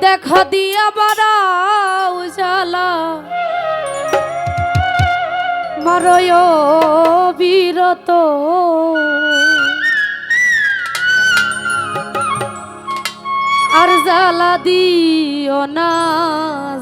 দেখা দিয়া বাড়াও জ্বালা মারয় বিরত আর জ্বালা দিও না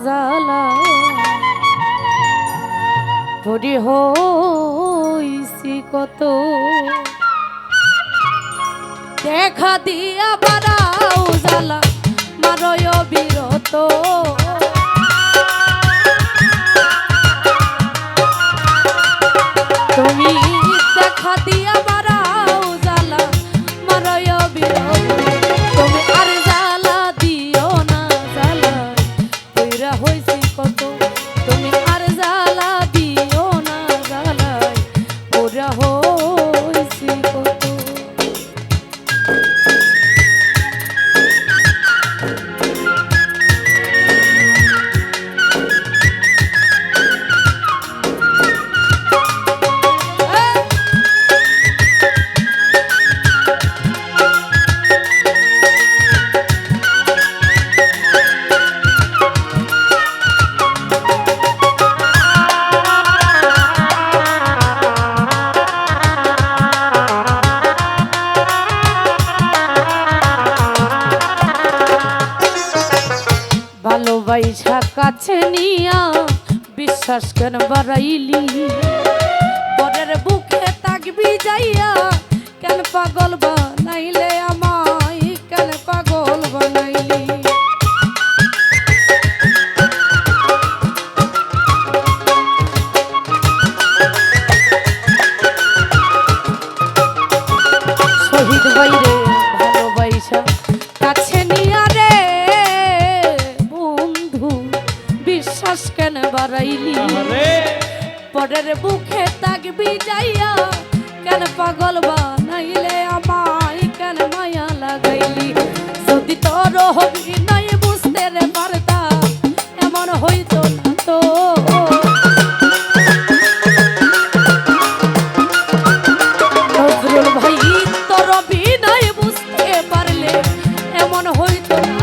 জ্বালা ভরি হইছি কত দেখা দিয়া বাড়াও জ্বালা মারয় বিরত তুমি দেখা দিয়া বাড়াও জ্বালা মারয় বিরত তুমি আর জ্বালা দিও না জ্বালা কইরা হইছি কত তুমি আর জ্বালা দিও না জ্বালা কইরা হইছি কত ভালোবাসা কাছে নিয়া বিশ্বাস কেন বাড়াইলি পরের বুকে তাকবি যাইয়া কেন পাগল বানাইলে আমায় কেন পাগল বানাইলি শহীদ বাইরে ভালোবাসা কাছে নিয়া রে বিশ্বাস কেন বাড়াইলি পরের বুকে তাকবি যাইয়া কেন পাগল বানাইলে আমায় কেন মায়া লাগাইলি যদি তোর অভিনয় বুঝতে রে পারতা এমন হইতো না তো নজরুল ভাই তোর অভিনয় বুঝতে পারলে এমন হইতো না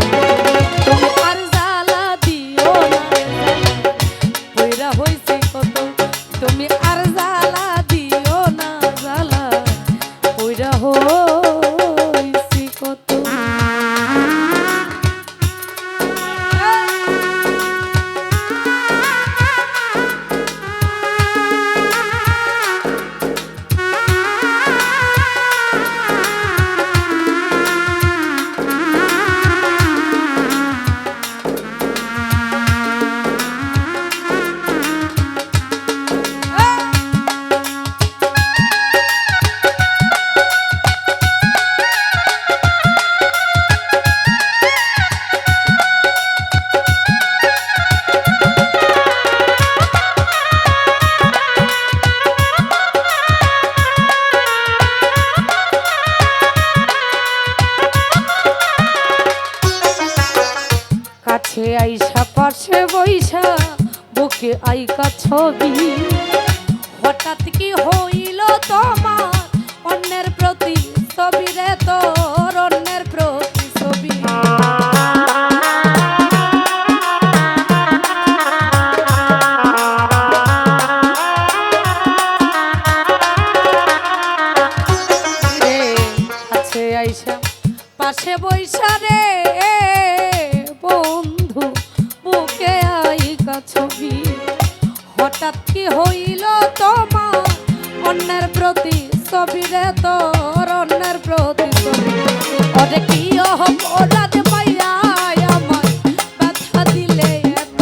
তুমি আর জ্বালা দিও না কইরা হইছে কত তুমি আর জ্বালা দিও না জ্বালা কইরা হইছে কত কাছে আইসা পাশে বইসা বুকে আইকা ছবি হঠাৎ কি হইল তোমার অন্যের প্রতি ছবি রে তোর অন্যের প্রতি ছবি কাছে আইসা পাশে বইসা রে বন্ধু বুকে আইকা ছবি হঠাৎ কি হইল তোমার অন্যের প্রতি ছবি রে তোর অন্যের প্রতি ছবি ওরে কি অপরাধ পাইয়া আমার ব্যথা দিলে এত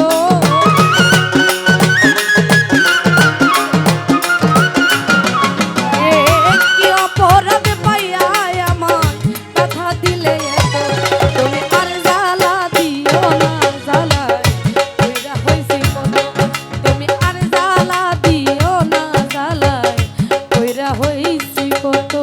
কি অপরাধ পাইয়া আমার ব্যথা দিলে এত তুমি আর জ্বালা দিও না জ্বালা কইরা হইছি কত তুমি আর জ্বালা দিও না জ্বালা কইরা হইছি কত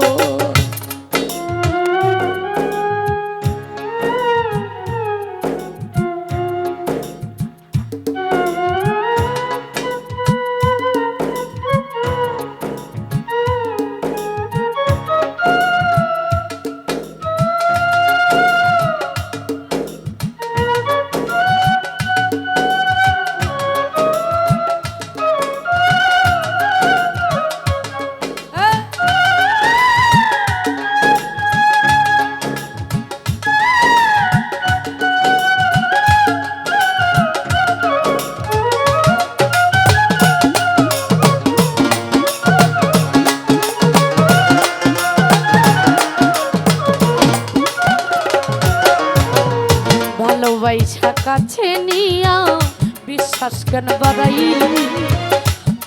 বিশ্বাস কেন বাড়াইলি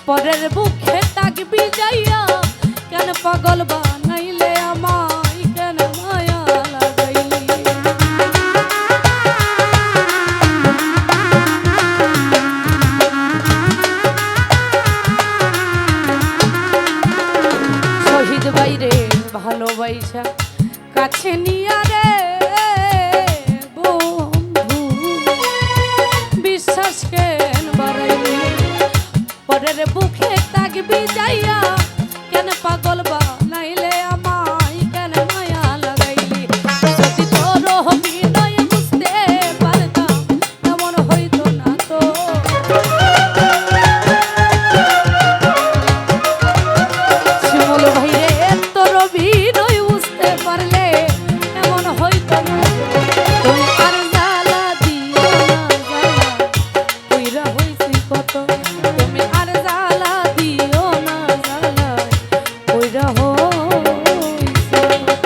পরের বুকে তাকবি যাইয়া কেন পাগল বানাইলে আমায় কেন মায়া লাগাইলি শহীদ বাইরে ভালোবাসা কাছে নিয়া রে বন্ধু বিশ্বাস কেন বাড়াইলি পরের বুকে তাকবি যাইয়া কেন পাগল বানাইলে আমায় কেন মায়া লাগাইলি যদি তোর হৃদয় বুঝতে পারতাম এমন হইতো না তো শিমুল ভাইরে তোর হৃদয় বুঝতে পারলে এমন হইতো না তুমি আর জ্বালা দিও না জ্বালা কইরা হইছি কত তুমি আর জ্বালা দিও না জ্বালা কইরা হইছি কত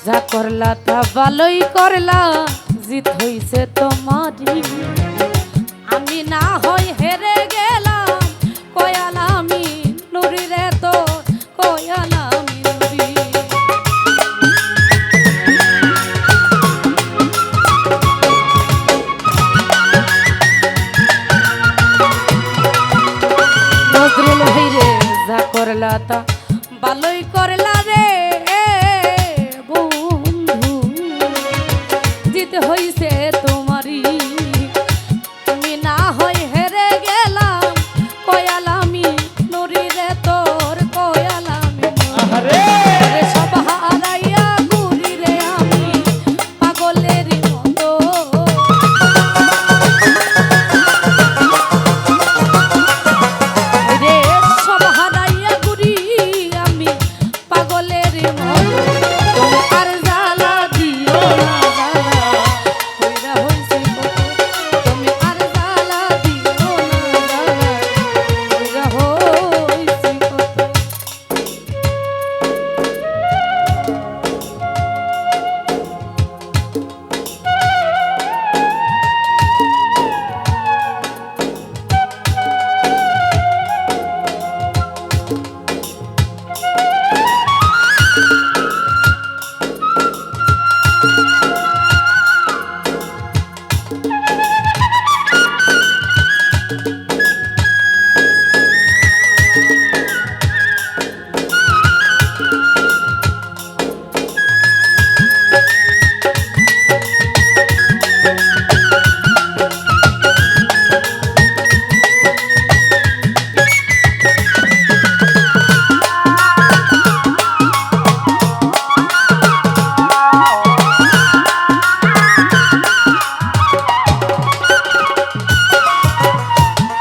যা করলা তা ভালোই করলা জিত হইছে তোমারই আমি না হই হেরে গেলাম কয়ালামি নুরি রে তো কয়ালামি নুরি নজরুল ভাই রে যা করলা তা ভালোই করলা রে বন্ধু জিত হইছে তোমারই তুমি না হই হেরে গেলাম কয়ালামি নুরি রে তোর কয়ালামি নুরি রে সব হারাইয়া ঘুরি রে আমি পাগলের মতো রে সব হারাইয়া ঘুরি আমি পাগলের মতো তুমি আর জ্বালা দিও না জ্বালা কইরা হইছি কত তুমি আর জ্বালা দিও না জ্বালা কইরা হইছি কত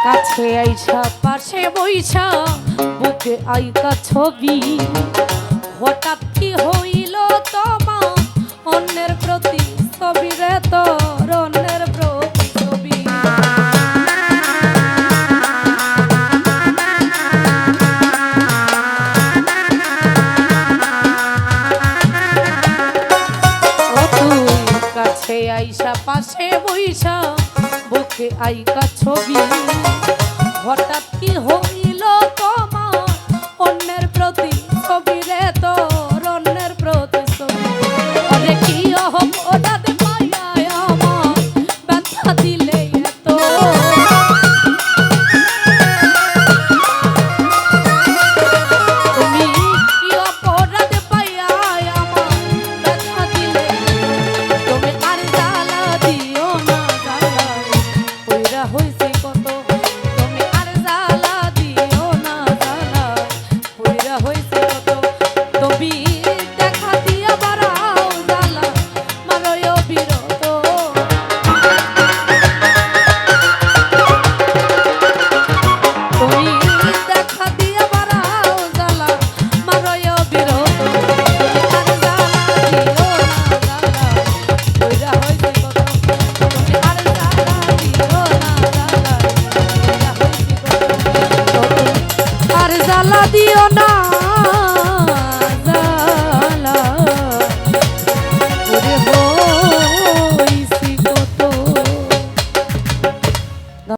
কাছে আইসা পাশে বইসা বুকে আইকা ছবি হঠাৎ কি হইল তোমার অন্যের প্রতি ছবি রে তোর অন্যের প্রতি ছবি ও তুই কাছে আইসা পাশে বইসা বুকে আইকা ছবি হঠাৎ কি হইল তোমার অন্যের প্রতি ছবি রে তোর অন্যের প্রতি ছবি আরে কি অপরাধ পাইয়া আমার ব্যথা দিলে এত তুমি কি অপরাধ পাইয়া আমার ব্যথা দিলে তুমি আর জ্বালা দিও না